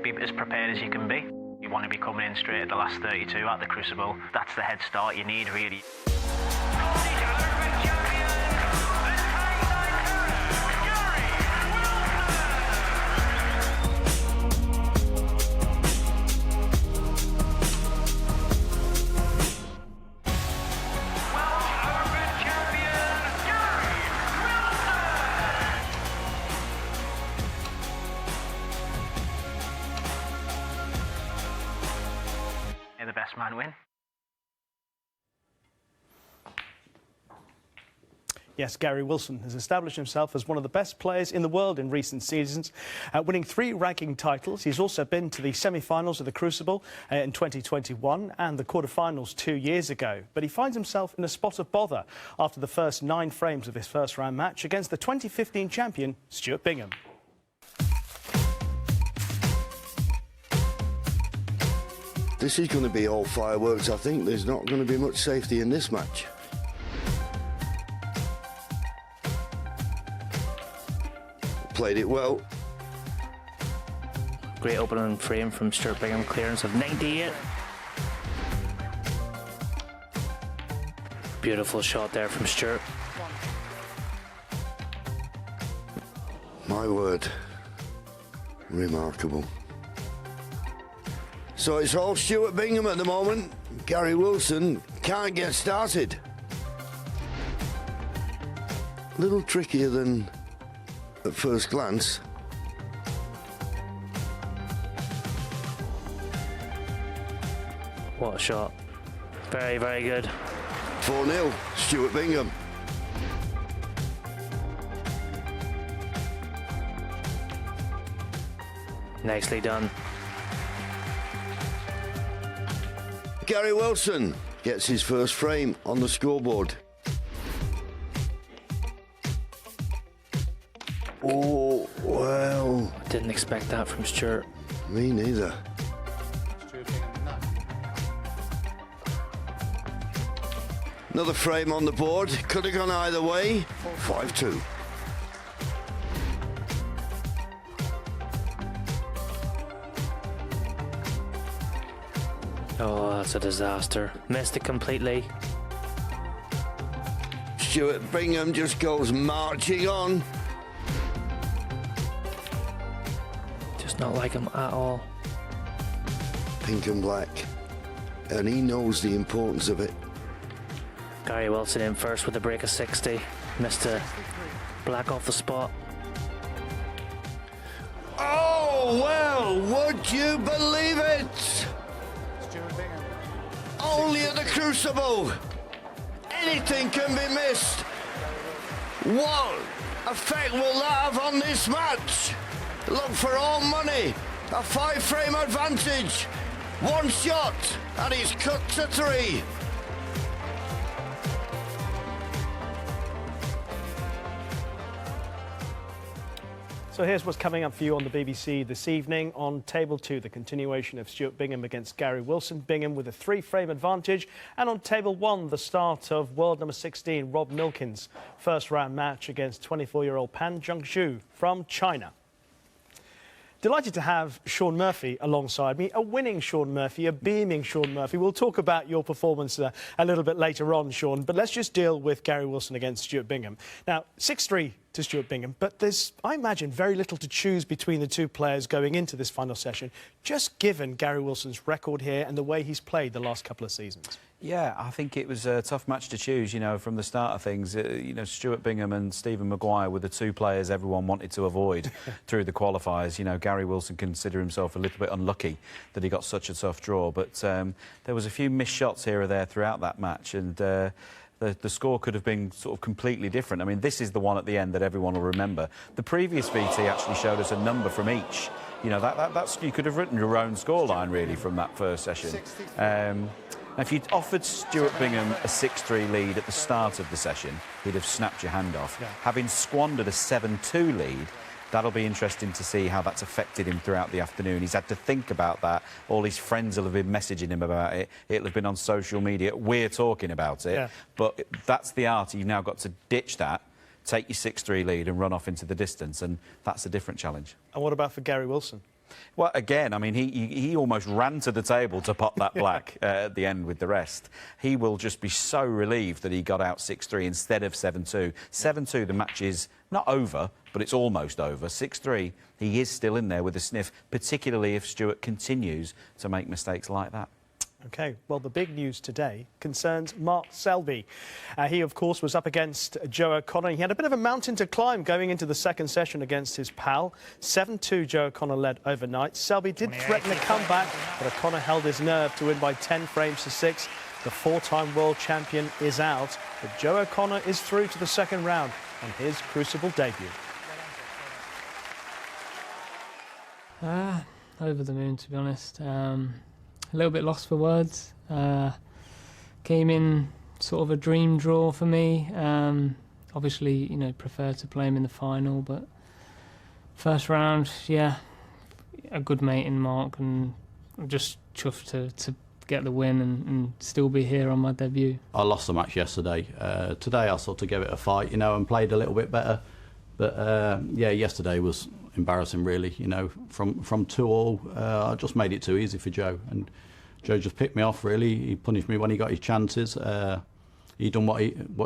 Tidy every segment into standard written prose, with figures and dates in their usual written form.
Be as prepared as you can be. You want to be coming in straight at the last 32 at the Crucible. That's the head start you need, really. The best man win. Yes, Gary Wilson has established himself as one of the best players in the world in recent seasons, winning 3 ranking titles. He's also been to the semi-finals of the Crucible in 2021 and the quarter-finals 2 years ago. But he finds himself in a spot of bother after the first 9 frames of his first-round match against the 2015 champion, Stuart Bingham. This is going to be all fireworks, I think. There's not going to be much safety in this match. Played it well. Great opening frame from Stuart Bingham, clearance of 98. Beautiful shot there from Stuart. My word. Remarkable. So it's all Stuart Bingham at the moment. Gary Wilson can't get started. A little trickier than at first glance. What a shot. Very, very good. 4-0, Stuart Bingham. Nicely done. Gary Wilson gets his first frame on the scoreboard. Oh, well. Didn't expect that from Stuart. Me neither. Another frame on the board. Could have gone either way. 5-2. Oh, that's a disaster. Missed it completely. Stuart Bingham just goes marching on. Just not like him at all. Pink and black. And he knows the importance of it. Gary Wilson in first with a break of 60. Missed a black off the spot. Oh, well, would you believe it? Only at the Crucible. Anything can be missed. What effect will that have on this match? Look for all money. A 5-frame advantage. One shot, and he's cut to 3. So here's what's coming up for you on the BBC this evening. On Table 2, the continuation of Stuart Bingham against Gary Wilson. Bingham with a 3-frame advantage. And on Table 1, the start of world number 16, Rob Milkins' first-round match against 24-year-old Pan Zhengzhu from China. Delighted to have Shaun Murphy alongside me, a winning Shaun Murphy, a beaming Shaun Murphy. We'll talk about your performance a little bit later on, Shaun, but let's just deal with Gary Wilson against Stuart Bingham. Now, 6-3 to Stuart Bingham, but there's, I imagine, very little to choose between the two players going into this final session, just given Gary Wilson's record here and the way he's played the last couple of seasons. Yeah, I think it was a tough match to choose, you know, from the start of things. You know, Stuart Bingham and Stephen Maguire were the two players everyone wanted to avoid through the qualifiers. You know, Gary Wilson considered himself a little bit unlucky that he got such a tough draw, but there was a few missed shots here or there throughout that match, and the score could have been sort of completely different. I mean, this is the one at the end that everyone will remember. The previous VT actually showed us a number from each You know, that's you could have written your own scoreline really from that first session. If you'd offered Stuart Bingham a 6-3 lead at the start of the session, he'd have snapped your hand off. Yeah. Having squandered a 7-2 lead, that'll be interesting to see how that's affected him throughout the afternoon. He's had to think about that. All his friends will have been messaging him about it. It'll have been on social media. We're talking about it. Yeah. But that's the art. You've now got to ditch that, take your 6-3 lead and run off into the distance, and that's a different challenge. And what about for Gary Wilson? Well, again, I mean, he almost ran to the table to pop that black at the end with the rest. He will just be so relieved that he got out 6-3 instead of 7-2. 7-2, the match is not over, but it's almost over. 6-3, he is still in there with a sniff, particularly if Stuart continues to make mistakes like that. OK, well, the big news today concerns Mark Selby. He, of course, was up against Joe O'Connor. He had a bit of a mountain to climb going into the second session against his pal. 7-2 Joe O'Connor led overnight. Selby did threaten a comeback, but O'Connor held his nerve to win by 10 frames to 6. The four-time world champion is out, but Joe O'Connor is through to the second round on his Crucible debut. Over the moon, to be honest. A little bit lost for words. Came in sort of a dream draw for me. Obviously, you know, prefer to play him in the final, but first round, yeah, a good mate in Mark, and I'm just chuffed to get the win and still be here on my debut. I lost the match yesterday. Today I sort of gave it a fight, you know, and played a little bit better. But yeah, yesterday was embarrassing, really. You know, from 2-all, I just made it too easy for Joe, and Joe just picked me off. Really, he punished me when he got his chances. He done what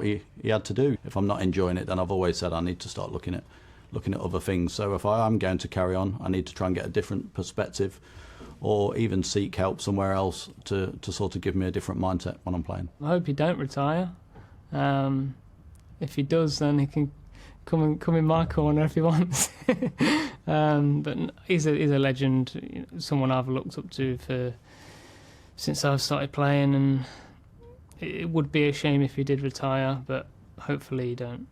he had to do. If I'm not enjoying it, then I've always said I need to start looking at other things. So if I am going to carry on, I need to try and get a different perspective, or even seek help somewhere else to sort of give me a different mindset when I'm playing. I hope he don't retire. If he does, then he can come in my corner if he wants. But he's a legend, you know, someone I've looked up to since I've started playing, and it would be a shame if he did retire, but hopefully he don't.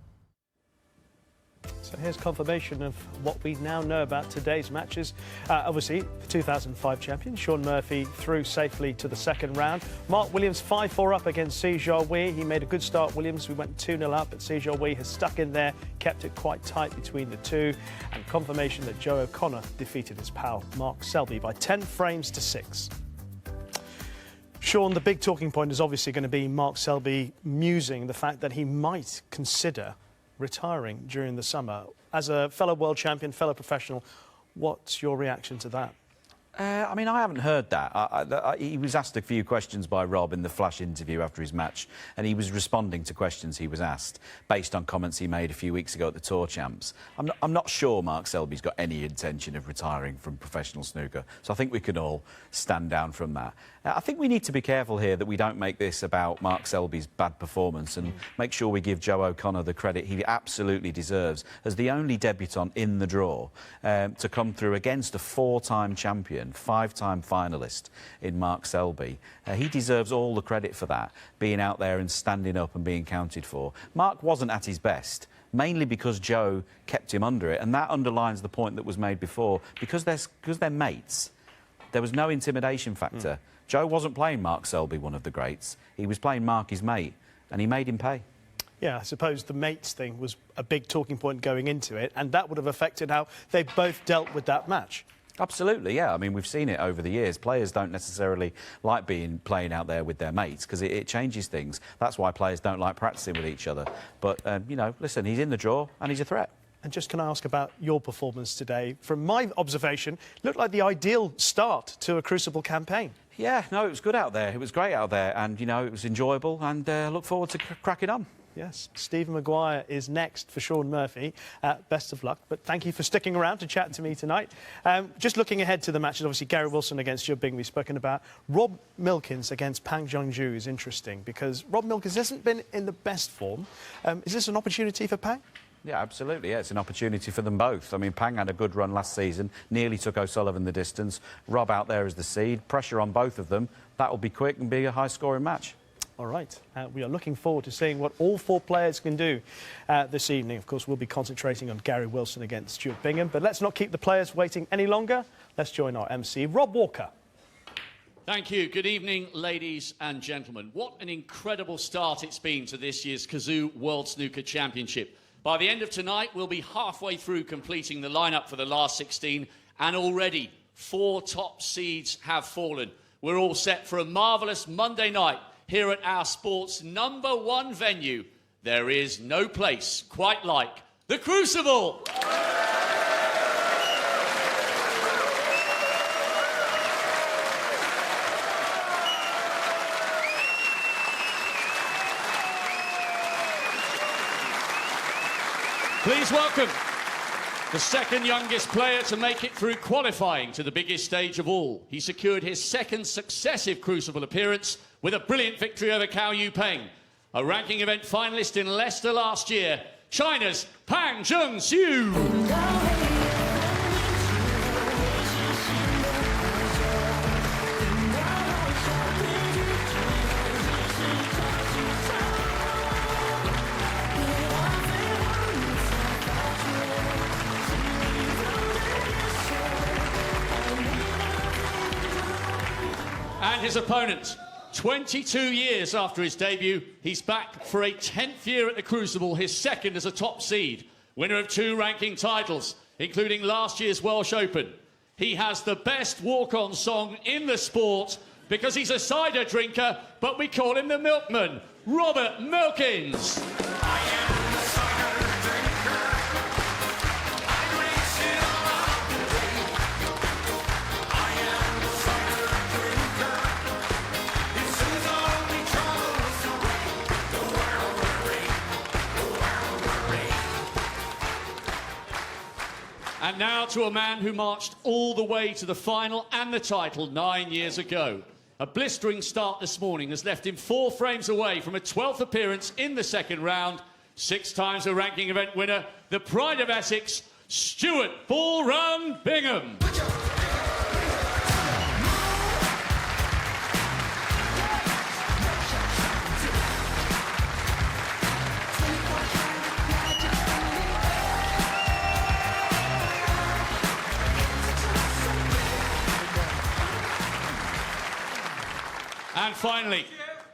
So here's confirmation of what we now know about today's matches. Obviously, the 2005 champion, Shaun Murphy, through safely to the second round. Mark Williams 5-4 up against Sijia Wee. He made a good start, Williams. We went 2-0 up, but Sijia Wee has stuck in there, kept it quite tight between the two. And confirmation that Joe O'Connor defeated his pal, Mark Selby, by 10 frames to 6. Sean, the big talking point is obviously going to be Mark Selby musing the fact that he might consider retiring during the summer. As a fellow world champion, fellow professional, what's your reaction to that? I mean, I haven't heard that. He was asked a few questions by Rob in the flash interview after his match, and he was responding to questions he was asked based on comments he made a few weeks ago at the Tour Champs. I'm not sure Mark Selby's got any intention of retiring from professional snooker, so I think we can all stand down from that. I think we need to be careful here that we don't make this about Mark Selby's bad performance and make sure we give Joe O'Connor the credit he absolutely deserves as the only debutant in the draw to come through against a four-time champion, five-time finalist in Mark Selby. He deserves all the credit for that, being out there and standing up and being counted for. Mark wasn't at his best, mainly because Joe kept him under it, and that underlines the point that was made before. Because they're mates, there was no intimidation factor. Joe wasn't playing Mark Selby, one of the greats. He was playing Mark, his mate, and he made him pay. Yeah, I suppose the mates thing was a big talking point going into it, and that would have affected how they both dealt with that match. Absolutely, yeah. I mean, we've seen it over the years. Players don't necessarily like playing out there with their mates because it changes things. That's why players don't like practicing with each other. But, you know, listen, he's in the draw and he's a threat. And just can I ask about your performance today? From my observation, it looked like the ideal start to a Crucible campaign. Yeah, no, it was good out there. It was great out there, and, you know, it was enjoyable, and look forward to cracking on. Yes, Stephen Maguire is next for Shaun Murphy. Best of luck, but thank you for sticking around to chat to me tonight. Just looking ahead to the matches, obviously Gary Wilson against Stuart Bingham we've spoken about. Rob Milkins against Pang Jung-ju is interesting because Rob Milkins hasn't been in the best form. Is this an opportunity for Pang? Yeah, absolutely. Yeah, it's an opportunity for them both. I mean, Pang had a good run last season, nearly took O'Sullivan the distance. Rob out there as the seed. Pressure on both of them. That will be quick and be a high-scoring match. All right. We are looking forward to seeing what all 4 players can do this evening. Of course, we'll be concentrating on Gary Wilson against Stuart Bingham. But let's not keep the players waiting any longer. Let's join our MC, Rob Walker. Thank you. Good evening, ladies and gentlemen. What an incredible start it's been to this year's Kazoo World Snooker Championship. By the end of tonight, we'll be halfway through completing the lineup for the last 16, and already 4 top seeds have fallen. We're all set for a marvellous Monday night here at our sport's #1 venue. There is no place quite like the Crucible. Please welcome the second youngest player to make it through qualifying to the biggest stage of all. He secured his 2nd successive Crucible appearance with a brilliant victory over Cao Yupeng, a ranking event finalist in Leicester last year, China's Pang Jung-Soo. And his opponent, 22 years after his debut, he's back for a 10th year at the Crucible, his 2nd as a top seed, winner of 2 ranking titles, including last year's Welsh Open. He has the best walk-on song in the sport because he's a cider drinker, but we call him the Milkman, Robert Milkins. And now to a man who marched all the way to the final and the title 9 years ago. A blistering start this morning has left him 4 frames away from a 12th appearance in the 2nd round. 6 times a ranking event winner, the pride of Essex, Stuart Ball Run Bingham. And finally,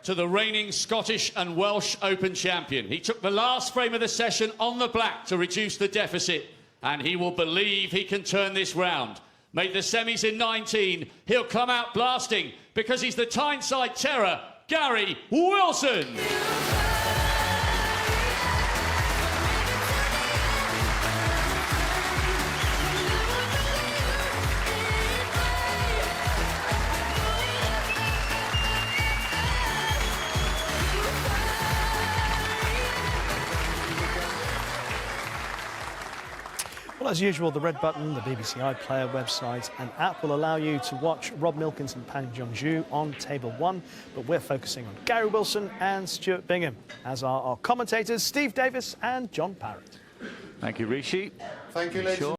to the reigning Scottish and Welsh Open champion. He took the last frame of the session on the black to reduce the deficit, and he will believe he can turn this round. Made the semis in 19, he'll come out blasting because he's the Tyneside terror, Gary Wilson. Well, as usual, the red button, the BBC iPlayer website and app will allow you to watch Rob Milkins and Pang Jung-Soo on Table 1, but we're focusing on Gary Wilson and Stuart Bingham, as are our commentators Steve Davis and John Parrott. Thank you, Rishi. Thank you, ladies.